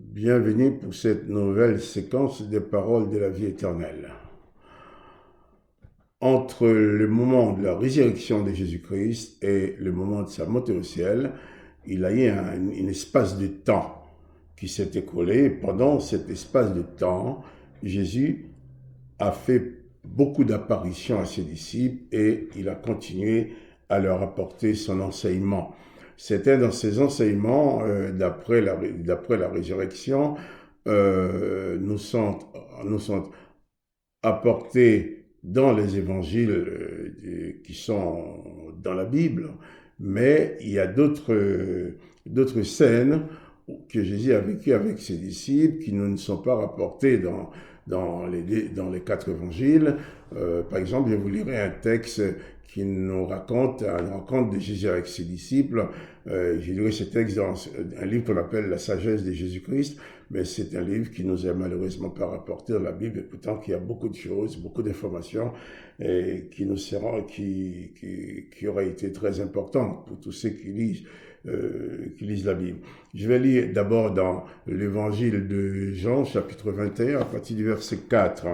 Bienvenue pour cette nouvelle séquence des paroles de la vie éternelle. Entre le moment de la résurrection de Jésus-Christ et le moment de sa montée au ciel, il y a eu un espace de temps qui s'est écoulé. Pendant cet espace de temps, Jésus a fait beaucoup d'apparitions à ses disciples et il a continué à leur apporter son enseignement. C'était dans ses enseignements, d'après la résurrection, nous sont apportés dans les évangiles qui sont dans la Bible, mais il y a d'autres scènes que Jésus a vécues avec ses disciples qui ne sont pas rapportées dans les quatre évangiles. Par exemple, je vous lirai un texte qui nous raconte une rencontre de Jésus avec ses disciples. J'ai lu ce texte dans un livre qu'on appelle La sagesse de Jésus-Christ, mais c'est un livre qui nous est malheureusement pas rapporté dans la Bible, et pourtant qu'il y a beaucoup de choses, beaucoup d'informations, et qui auraient été très importantes pour tous ceux qui lisent la Bible. Je vais lire d'abord dans l'évangile de Jean, chapitre 21, à partir du verset 4.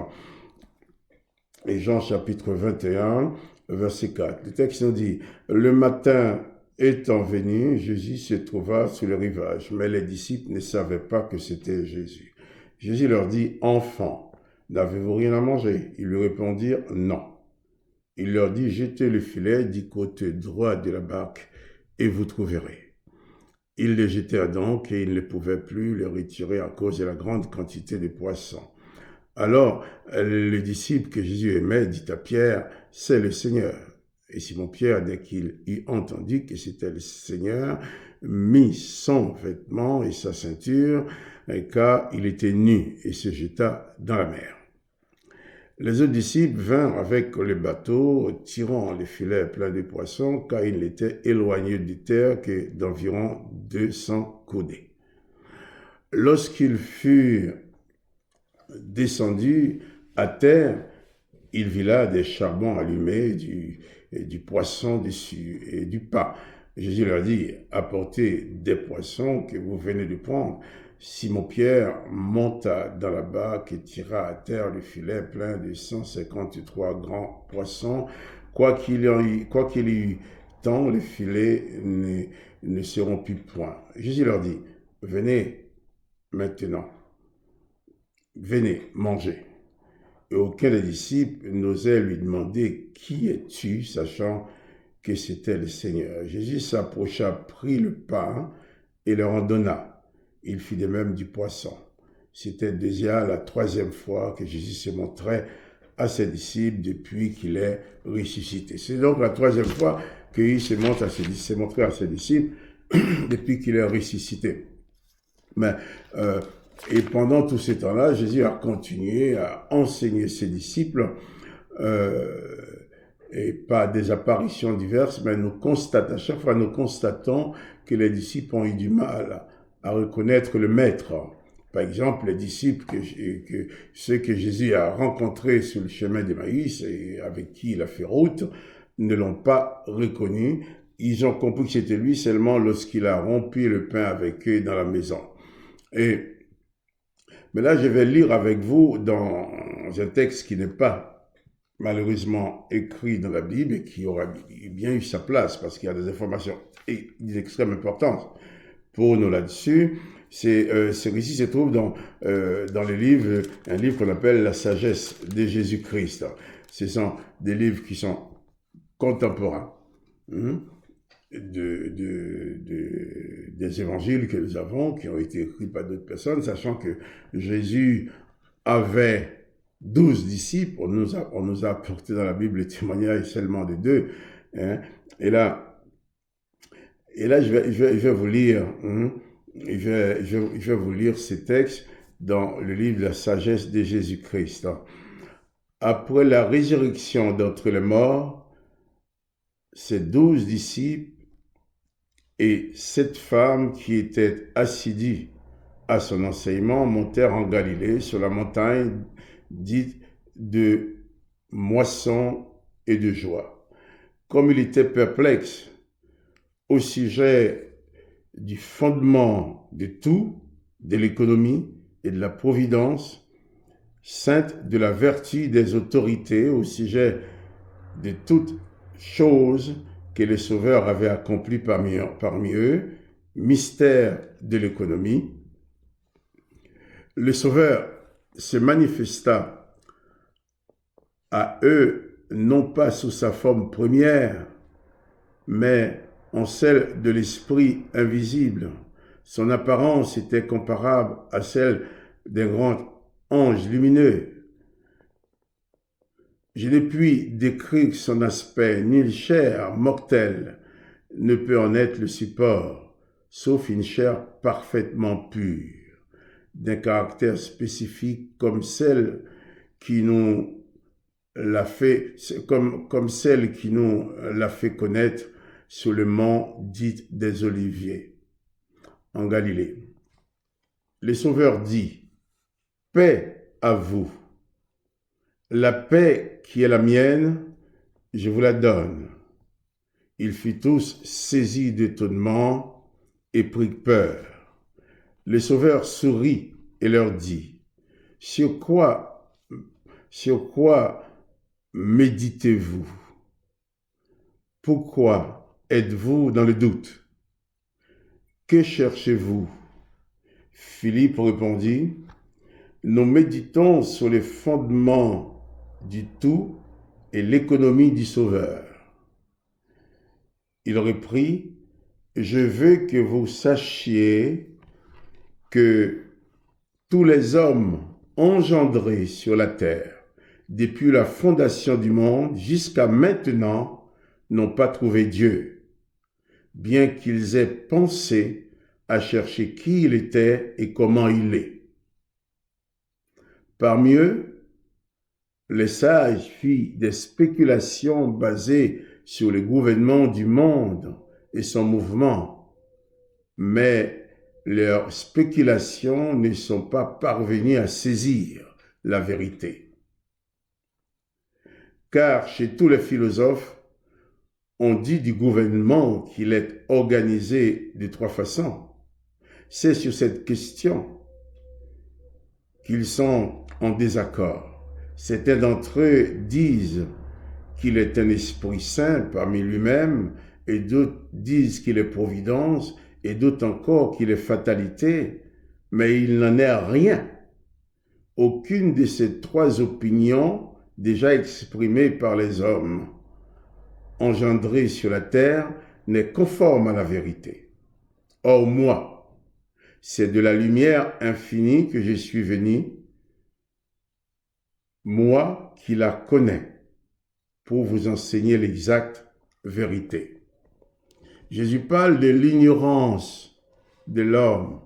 Et Jean, chapitre 21, verset 4. Le texte nous dit: le matin étant venu, Jésus se trouva sur le rivage, mais les disciples ne savaient pas que c'était Jésus. Jésus leur dit: enfants, n'avez-vous rien à manger? Ils lui répondirent: non. Il leur dit: jetez le filet du côté droit de la barque et vous trouverez. Ils le jetèrent donc et ils ne pouvaient plus le retirer à cause de la grande quantité de poissons. Alors, le disciple que Jésus aimait dit à Pierre: c'est le Seigneur. Et Simon-Pierre, dès qu'il eut entendu que c'était le Seigneur, mit son vêtement et sa ceinture, car il était nu, et se jeta dans la mer. Les autres disciples vinrent avec le bateau, tirant les filets pleins de poissons, car ils étaient éloignés de terre que d'environ 200 coudées. Lorsqu'ils furent descendus à terre, il vit là des charbons allumés, du poisson dessus et du pain. Jésus leur dit: apportez des poissons que vous venez de prendre. Simon-Pierre monta dans la barque et tira à terre le filet plein de 153 grands poissons. Quoi qu'il y eût tant, les filets ne se rompit point. Jésus leur dit: venez maintenant, venez manger. Et aucun des disciples n'osait lui demander: qui es-tu, sachant que c'était le Seigneur. Jésus s'approcha, prit le pain et leur en donna. Il fit de même du poisson. C'était déjà la troisième fois que Jésus se montrait à ses disciples depuis qu'il est ressuscité. C'est donc la troisième fois qu'il se montre à ses disciples depuis qu'il est ressuscité. Mais et pendant tout ce temps-là, Jésus a continué à enseigner ses disciples, et pas des apparitions diverses, mais à chaque fois nous constatons que les disciples ont eu du mal à reconnaître le Maître. Par exemple, les disciples, ceux que Jésus a rencontrés sur le chemin d'Emmaüs et avec qui il a fait route, ne l'ont pas reconnu. Ils ont compris que c'était lui seulement lorsqu'il a rompu le pain avec eux dans la maison. Mais là, je vais lire avec vous dans un texte qui n'est pas malheureusement écrit dans la Bible et qui aurait bien eu sa place parce qu'il y a des informations d'extrême importance pour nous là-dessus. Celui-ci se trouve dans les livres, un livre qu'on appelle La sagesse de Jésus-Christ. Ce sont des livres qui sont contemporains des évangiles que nous avons, qui ont été écrits par d'autres personnes, sachant que Jésus avait 12 disciples. On nous a apporté dans la Bible le témoignage seulement de 2. Hein. Et là, je vais vous lire, je vais vous lire ces textes dans le livre de la sagesse de Jésus-Christ. Après la résurrection d'entre les morts, ces 12 disciples et 7 femmes qui étaient assidues à son enseignement montèrent en Galilée sur la montagne dite de Moisson et de Joie. Comme il était perplexe au sujet du fondement de tout, de l'économie et de la providence, sainte de la vertu des autorités au sujet de toutes choses que le Sauveur avait accomplies parmi eux, mystère de l'économie. Le Sauveur se manifesta à eux non pas sous sa forme première, mais en celle de l'Esprit invisible. Son apparence était comparable à celle d'un grand ange lumineux. Je ne puis décrire son aspect, nulle chair mortelle ne peut en être le support, sauf une chair parfaitement pure, d'un caractère spécifique comme celle qui nous l'a fait, comme celle qui nous l'a fait connaître sur le mont dit des Oliviers, en Galilée. Le Sauveur dit, « Paix à vous. La paix qui est la mienne, je vous la donne. » Ils furent tous saisis d'étonnement et pris peur. Le Sauveur sourit et leur dit, « Sur quoi méditez-vous? Pourquoi êtes-vous dans le doute? Que cherchez-vous? » Philippe répondit, « Nous méditons sur les fondements du tout et l'économie du Sauveur. » Il reprit, « Je veux que vous sachiez que tous les hommes engendrés sur la terre, depuis la fondation du monde jusqu'à maintenant, n'ont pas trouvé Dieu, bien qu'ils aient pensé à chercher qui il était et comment il est. Parmi eux, les sages firent des spéculations basées sur le gouvernement du monde et son mouvement, mais leurs spéculations ne sont pas parvenues à saisir la vérité. Car chez tous les philosophes, on dit du gouvernement qu'il est organisé de trois façons. C'est sur cette question qu'ils sont en désaccord. Certains d'entre eux disent qu'il est un esprit saint parmi lui-même, et d'autres disent qu'il est providence, et d'autres encore qu'il est fatalité, mais il n'en est rien. Aucune de ces trois opinions déjà exprimées par les hommes engendrés sur la terre n'est conforme à la vérité. Or moi, c'est de la lumière infinie que je suis venu, moi qui la connais, pour vous enseigner l'exacte vérité. Jésus parle de l'ignorance de l'homme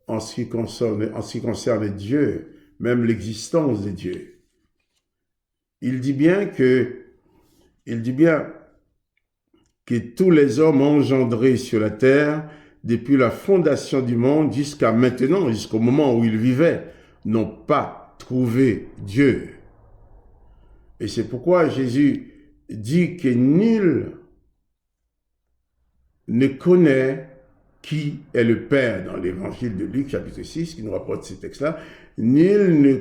en ce qui concerne Dieu, même l'existence de Dieu. Il dit bien que tous les hommes engendrés sur la terre, depuis la fondation du monde jusqu'à maintenant, jusqu'au moment où ils vivaient, n'ont pas trouvé Dieu. Et c'est pourquoi Jésus dit que nul ne connaît qui est le Père dans l'évangile de Luc, chapitre 6, qui nous rapporte ces textes-là. Nul ne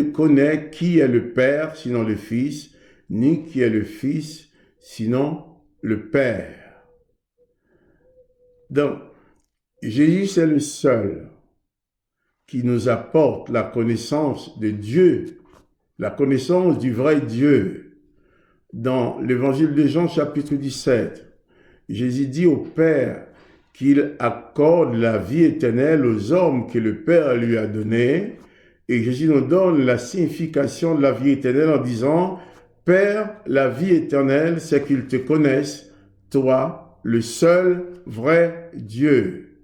connaît qui est le Père, sinon le Fils, ni qui est le Fils, sinon le Père. Donc, Jésus, c'est le seul qui nous apporte la connaissance de Dieu, la connaissance du vrai Dieu. Dans l'évangile de Jean, chapitre 17, Jésus dit au Père qu'il accorde la vie éternelle aux hommes que le Père lui a donnés. Et Jésus nous donne la signification de la vie éternelle en disant, « Père, la vie éternelle, c'est qu'ils te connaissent, toi, le seul vrai Dieu. »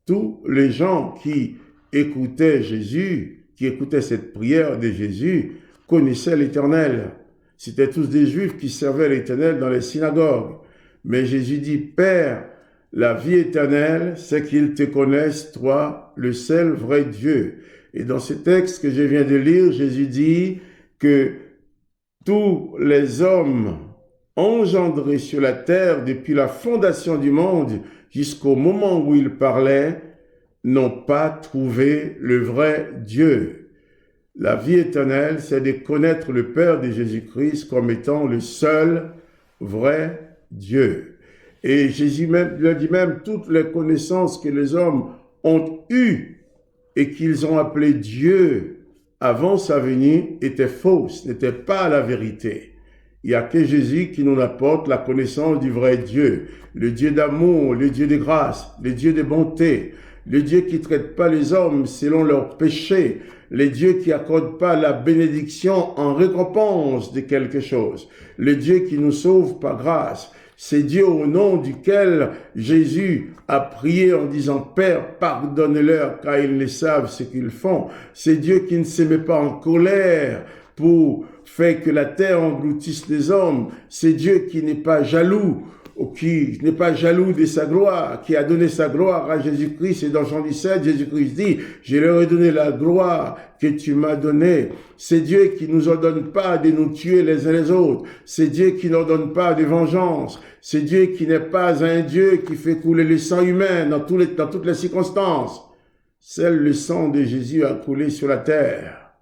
Tous les gens qui écoutaient Jésus, qui écoutaient cette prière de Jésus, connaissaient l'Éternel. C'étaient tous des Juifs qui servaient l'Éternel dans les synagogues. Mais Jésus dit, « Père, la vie éternelle, c'est qu'ils te connaissent, toi, le seul vrai Dieu. » Et dans ce texte que je viens de lire, Jésus dit que tous les hommes engendrés sur la terre depuis la fondation du monde jusqu'au moment où il parlait n'ont pas trouvé le vrai Dieu. La vie éternelle, c'est de connaître le Père de Jésus-Christ comme étant le seul vrai Dieu. Et Jésus même, il a dit même, toutes les connaissances que les hommes ont eues et qu'ils ont appelé Dieu avant sa venue étaient fausses, n'étaient pas la vérité. Il n'y a que Jésus qui nous apporte la connaissance du vrai Dieu, le Dieu d'amour, le Dieu de grâce, le Dieu de bonté, le Dieu qui ne traite pas les hommes selon leurs péchés, le Dieu qui n'accorde pas la bénédiction en récompense de quelque chose, le Dieu qui nous sauve par grâce. C'est Dieu au nom duquel Jésus a prié en disant « Père, pardonne-leur car ils ne savent ce qu'ils font ». C'est Dieu qui ne se met pas en colère pour faire que la terre engloutisse les hommes. C'est Dieu qui n'est pas jaloux, ou qui n'est pas jaloux de sa gloire, qui a donné sa gloire à Jésus-Christ. Et dans Jean 17, Jésus-Christ dit « Je leur ai donné la gloire que tu m'as donnée ». C'est Dieu qui nous ordonne pas de nous tuer les uns les autres. C'est Dieu qui n'ordonne pas de vengeance. C'est Dieu qui n'est pas un Dieu qui fait couler le sang humain dans toutes les circonstances. Seul le sang de Jésus a coulé sur la terre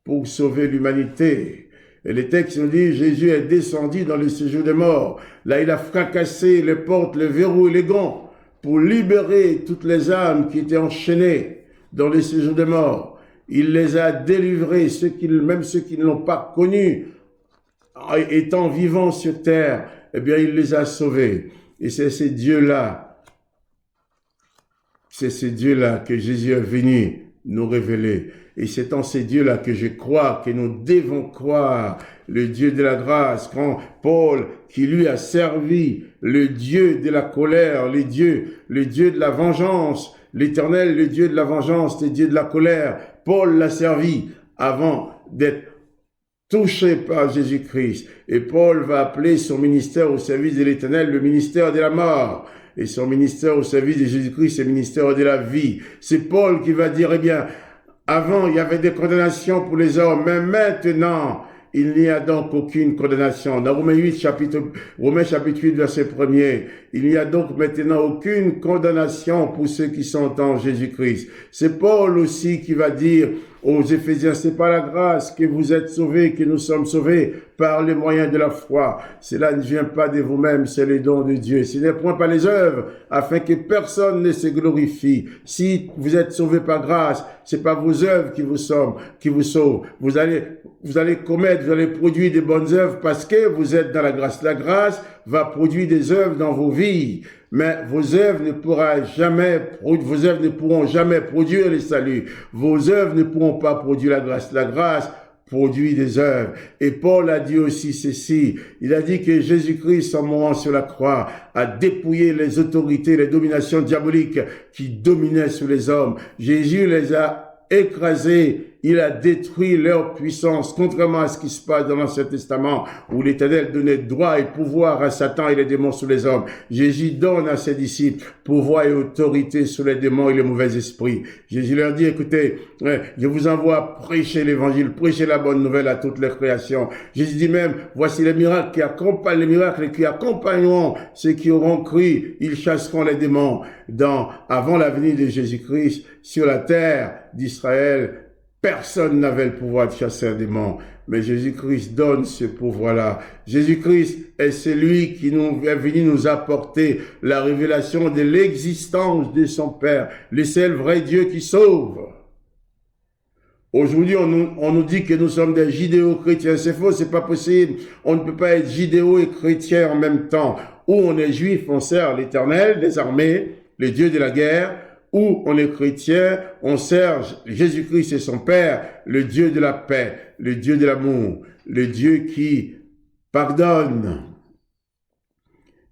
pour sauver l'humanité. Et les textes nous disent, Jésus est descendu dans le séjour des morts. Là, il a fracassé les portes, les verrous et les gonds pour libérer toutes les âmes qui étaient enchaînées dans le séjour des morts. Il les a délivrés, même ceux qui ne l'ont pas connu, étant vivants sur terre, eh bien, il les a sauvés. Et c'est ce Dieu-là que Jésus est venu nous révéler. Et c'est en ces dieux-là que je crois, que nous devons croire, le Dieu de la grâce, quand Paul, qui lui a servi le Dieu de la colère, le Dieu de la vengeance, l'Éternel, le Dieu de la vengeance, le Dieu de la colère, Paul l'a servi avant d'être touché par Jésus-Christ. Et Paul va appeler son ministère au service de l'Éternel le ministère de la mort. Et son ministère au service de Jésus-Christ, c'est le ministère de la vie. C'est Paul qui va dire, eh bien, avant, il y avait des condamnations pour les hommes, mais maintenant, il n'y a donc aucune condamnation. Dans Romains chapitre 8, verset 1er, il n'y a donc maintenant aucune condamnation pour ceux qui sont en Jésus-Christ. C'est Paul aussi qui va dire aux Éphésiens, c'est par la grâce que vous êtes sauvés, que nous sommes sauvés par les moyens de la foi. Cela ne vient pas de vous-même, c'est le don de Dieu. Ce n'est point par les œuvres, afin que personne ne se glorifie. Si vous êtes sauvés par grâce, c'est pas vos œuvres qui vous sauvent. Vous allez produire des bonnes œuvres parce que vous êtes dans la grâce. La grâce va produire des œuvres dans vos vies. Mais vos œuvres ne pourront jamais produire le salut. Vos œuvres ne pourront pas produire la grâce. La grâce produit des œuvres. Et Paul a dit aussi ceci. Il a dit que Jésus-Christ, en mourant sur la croix, a dépouillé les autorités, les dominations diaboliques qui dominaient sur les hommes. Jésus les a écrasés. Il a détruit leur puissance, contrairement à ce qui se passe dans l'Ancien Testament, où l'Éternel donnait droit et pouvoir à Satan et les démons sur les hommes. Jésus donne à ses disciples pouvoir et autorité sur les démons et les mauvais esprits. Jésus leur dit, écoutez, je vous envoie prêcher l'évangile, prêcher la bonne nouvelle à toutes les créations. Jésus dit même, voici les miracles qui accompagneront ceux qui auront cru, ils chasseront les démons. Avant la venue de Jésus-Christ, sur la terre d'Israël, personne n'avait le pouvoir de chasser un démon, mais Jésus-Christ donne ce pouvoir-là. Jésus-Christ est celui qui est venu nous apporter la révélation de l'existence de son Père, le seul vrai Dieu qui sauve. Aujourd'hui, on nous dit que nous sommes des judéo-chrétiens. C'est faux, c'est pas possible. On ne peut pas être judéo et chrétien en même temps. Ou on est juif, on sert l'Éternel des armées, le Dieu de la guerre, ou on est chrétien, on sert Jésus-Christ et son Père, le Dieu de la paix, le Dieu de l'amour, le Dieu qui pardonne.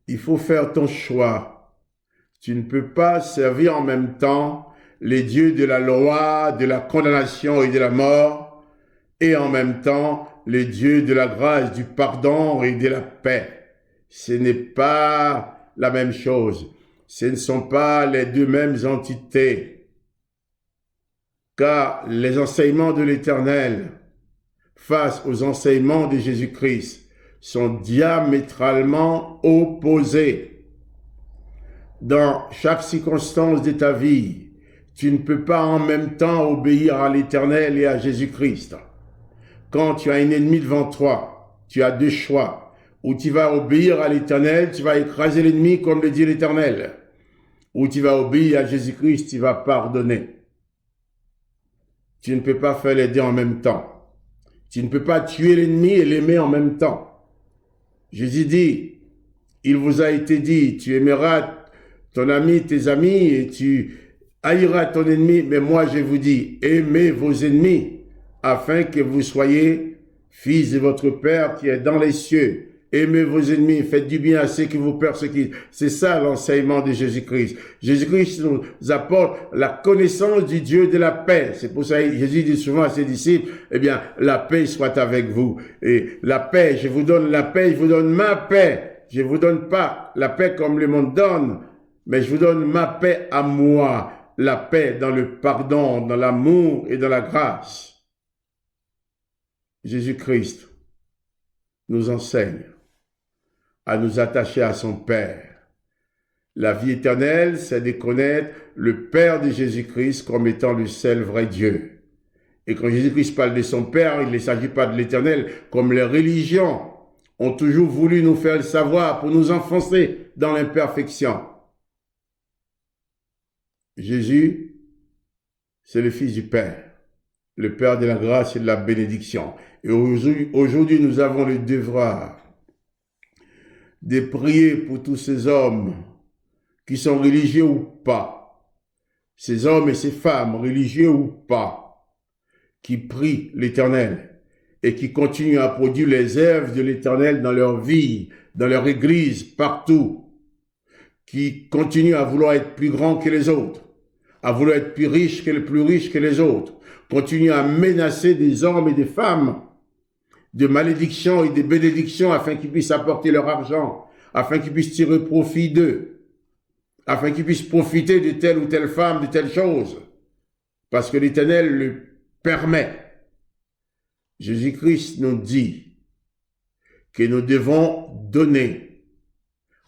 Il faut faire ton choix. Tu ne peux pas servir en même temps les dieux de la loi, de la condamnation et de la mort, et en même temps les dieux de la grâce, du pardon et de la paix. Ce n'est pas la même chose. Ce ne sont pas les deux mêmes entités, car les enseignements de l'Éternel face aux enseignements de Jésus-Christ sont diamétralement opposés. Dans chaque circonstance de ta vie, Tu ne peux pas en même temps obéir à l'Éternel et à Jésus-Christ. Quand tu as un ennemi devant toi, tu as deux choix. Ou tu vas obéir à l'Éternel, tu vas écraser l'ennemi comme le dit l'Éternel. Ou tu vas obéir à Jésus-Christ, tu vas pardonner. Tu ne peux pas faire les deux en même temps. Tu ne peux pas tuer l'ennemi et l'aimer en même temps. Jésus dit, il vous a été dit, tu aimeras ton ami, tes amis, et tu haïras ton ennemi. Mais moi, je vous dis, aimez vos ennemis, afin que vous soyez fils de votre Père qui est dans les cieux. Aimez vos ennemis, faites du bien à ceux qui vous persécutent. C'est ça l'enseignement de Jésus-Christ. Jésus-Christ nous apporte la connaissance du Dieu de la paix. C'est pour ça que Jésus dit souvent à ses disciples, eh bien, la paix soit avec vous. Et la paix, je vous donne la paix, je vous donne ma paix. Je ne vous donne pas la paix comme le monde donne, mais je vous donne ma paix à moi. La paix dans le pardon, dans l'amour et dans la grâce. Jésus-Christ nous enseigne à nous attacher à son Père. La vie éternelle, c'est de connaître le Père de Jésus-Christ comme étant le seul vrai Dieu. Et quand Jésus-Christ parle de son Père, il ne s'agit pas de l'Éternel, comme les religions ont toujours voulu nous faire le savoir pour nous enfoncer dans l'imperfection. Jésus, c'est le Fils du Père, le Père de la grâce et de la bénédiction. Et aujourd'hui, nous avons le devoir de prier pour tous ces hommes qui sont religieux ou pas, ces hommes et ces femmes, religieux ou pas, qui prient l'Éternel et qui continuent à produire les œuvres de l'Éternel dans leur vie, dans leur église, partout, qui continuent à vouloir être plus grands que les autres, à vouloir être plus riches que les autres, continuent à menacer des hommes et des femmes de malédictions et de bénédictions afin qu'ils puissent apporter leur argent, afin qu'ils puissent tirer profit d'eux, afin qu'ils puissent profiter de telle ou telle femme, de telle chose, parce que l'Éternel le permet. Jésus-Christ nous dit que nous devons donner,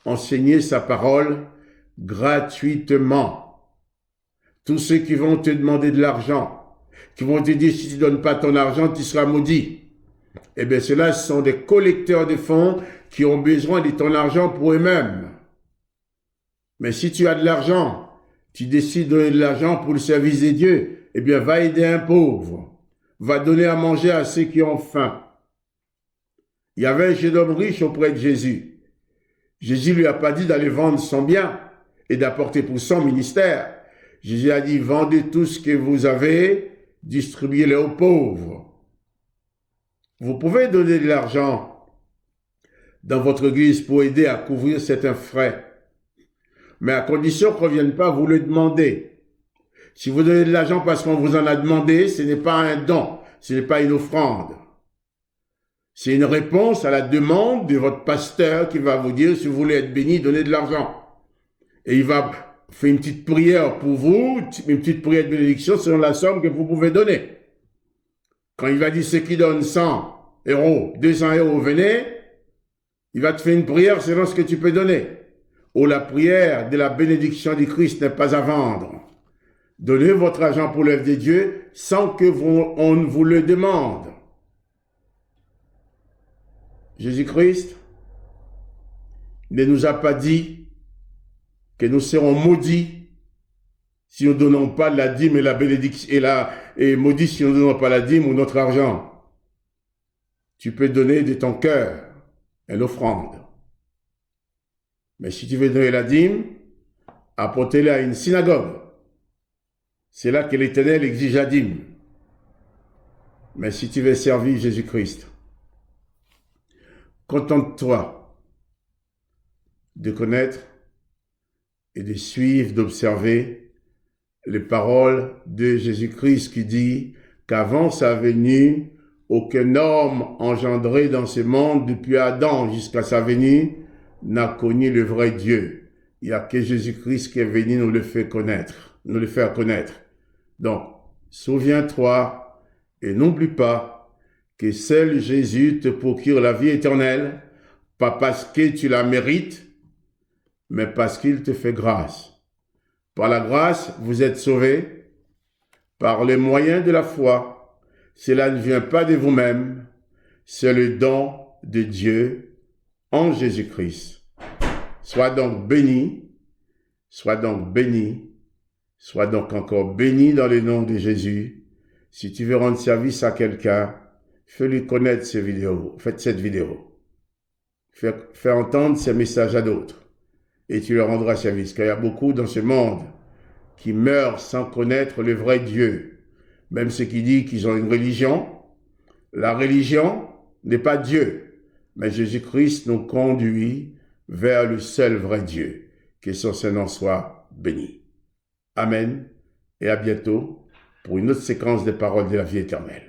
enseigner sa parole gratuitement. Tous ceux qui vont te demander de l'argent, qui vont te dire si tu ne donnes pas ton argent, tu seras maudit. Eh bien, ceux-là sont des collecteurs de fonds qui ont besoin de ton argent pour eux-mêmes. Mais si tu as de l'argent, tu décides de donner de l'argent pour le service de Dieu, eh bien, va aider un pauvre. Va donner à manger à ceux qui ont faim. Il y avait un jeune homme riche auprès de Jésus. Jésus lui a pas dit d'aller vendre son bien et d'apporter pour son ministère. Jésus a dit, vendez tout ce que vous avez, distribuez-le aux pauvres. Vous pouvez donner de l'argent dans votre église pour aider à couvrir certains frais, mais à condition qu'on ne vienne pas vous le demander. Si vous donnez de l'argent parce qu'on vous en a demandé, ce n'est pas un don, ce n'est pas une offrande. C'est une réponse à la demande de votre pasteur qui va vous dire, si vous voulez être béni, donnez de l'argent. Et il va faire une petite prière pour vous, une petite prière de bénédiction selon la somme que vous pouvez donner. Quand il va dire ceux qui donnent 100 €, 200 €, venez, il va te faire une prière selon ce que tu peux donner. Ou la prière de la bénédiction du Christ n'est pas à vendre. Donnez votre argent pour l'œuvre de Dieu sans que on vous le demande. Jésus-Christ ne nous a pas dit que nous serons maudits si nous ne donnons pas la dîme et la bénédiction, et maudits si nous ne donnons pas la dîme ou notre argent. Tu peux donner de ton cœur une offrande. Mais si tu veux donner la dîme, apportez-la à une synagogue. C'est là que l'Éternel exige la dîme. Mais si tu veux servir Jésus-Christ, contente-toi de connaître et de suivre, d'observer les paroles de Jésus-Christ qui dit qu'avant sa venue, aucun homme engendré dans ce monde depuis Adam jusqu'à sa venue n'a connu le vrai Dieu. Il n'y a que Jésus-Christ qui est venu nous le faire connaître. Donc, souviens-toi et n'oublie pas que seul Jésus te procure la vie éternelle, pas parce que tu la mérites, mais parce qu'il te fait grâce. Par la grâce, vous êtes sauvés par les moyens de la foi. Cela ne vient pas de vous-même, c'est le don de Dieu en Jésus-Christ. Sois donc béni, sois donc béni, sois donc encore béni dans le nom de Jésus. Si tu veux rendre service à quelqu'un, fais-lui connaître cette vidéo. Fais entendre ces messages à d'autres et tu leur rendras service. Car il y a beaucoup dans ce monde qui meurent sans connaître le vrai Dieu. Même ceux qui disent qu'ils ont une religion, la religion n'est pas Dieu, mais Jésus-Christ nous conduit vers le seul vrai Dieu. Que son Saint-Nom soit béni. Amen et à bientôt pour une autre séquence des paroles de la vie éternelle.